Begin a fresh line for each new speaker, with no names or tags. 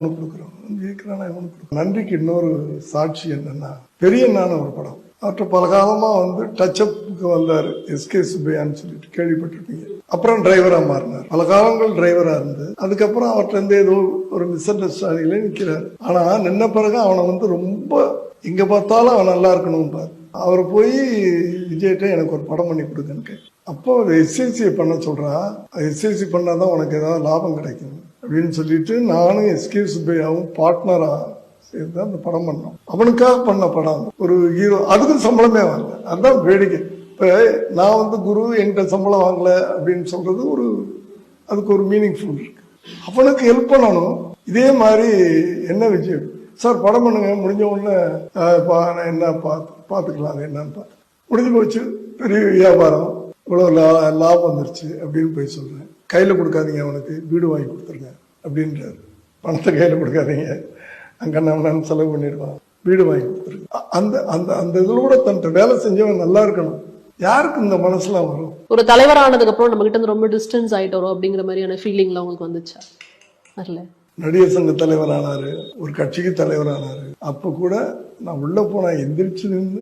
கொடுக்குறோம் ஜெயிக்கிறானா இவனுக்கு கொடுக்குறோம். நன்றிக்கு இன்னொரு சாட்சி என்னன்னா பெரியண்ணான ஒரு படம். அவற்றை பல காலமா டச்சப்புக்கு வந்தாரு எஸ்கே சுப்பையான்னு சொல்லிட்டு கேள்விப்பட்டிருப்பீங்க. அப்புறம் டிரைவரா மாறினார். பல காலங்கள் டிரைவரா இருந்து அதுக்கப்புறம் அவர்கிட்ட இருந்து ஏதோ ஒரு மிஸ் அண்டர்ஸ்டாண்டிங்ல நிக்கிறாரு. ஆனா நின்ன பிறகு அவனை ரொம்ப எங்க பார்த்தாலும் அவன் நல்லா இருக்கணும் பாரு. அவர் போய் விஜய்கிட்ட எனக்கு ஒரு படம் பண்ணி கொடுங்கன்னு அப்போ ஒரு எஸ்எல்சியை பண்ண சொல்றா. எஸ்எல்சி பண்ணாதான் உனக்கு ஏதாவது லாபம் கிடைக்கும் அப்படின்னு சொல்லிட்டு நானும் எஸ்கே சுப்பையாவும் பார்ட்னரா சேர்ந்து அந்த படம் பண்ணோம். அவனுக்காக பண்ண படம். ஒரு ஹீரோ அதுக்கும் சம்பளமே வாங்கல. அதுதான் வேடிக்கை. இப்ப நான் குரு என்கிட்ட சம்பளம் வாங்கல அப்படின்னு சொல்றது அதுக்கு ஒரு மீனிங்ஃபுல் இருக்கு. அவனுக்கு ஹெல்ப் பண்ணணும். இதே மாதிரி என்ன விஜய் சார் படம் பண்ணுங்க, முடிஞ்ச உடனே என்ன பார்த்துக்கலாம் அது என்னன்னு பார்த்து முடிஞ்சு போச்சு. பெரிய வியாபாரம், இவ்வளவு லாபம் வந்துருச்சு அப்படின்னு போய் சொல்றேன். கையில கொடுக்காதீங்க, அவனுக்கு வீடு வாங்கி கொடுத்துருங்க அப்படின்றாரு. பணத்தை கையில கொடுக்காதீங்க, அங்க நான் செலவு பண்ணிடுவான், வீடு வாங்கி கொடுத்துருங்க. அந்த அந்த அந்த இதுல கூட தன்ட்ட வேலை செஞ்சவன் நல்லா இருக்கணும். யாருக்கு இந்த மனசுலாம் வரும்?
ஒரு தலைவர் ஆனதுக்கு அப்புறம் நம்ம கிட்ட இருந்து ரொம்ப டிஸ்டன்ஸ் ஆயிட்டோம் அப்படிங்கிற மாதிரியான ஃபீலிங்ல உங்களுக்கு வந்துச்சா? வரல.
நடிகர் சங்க தலைவர் ஆனாரு, ஒரு கட்சிக்கு தலைவர் ஆனாரு. அப்ப கூட நான் உள்ள போனா எந்திரிச்சு நின்று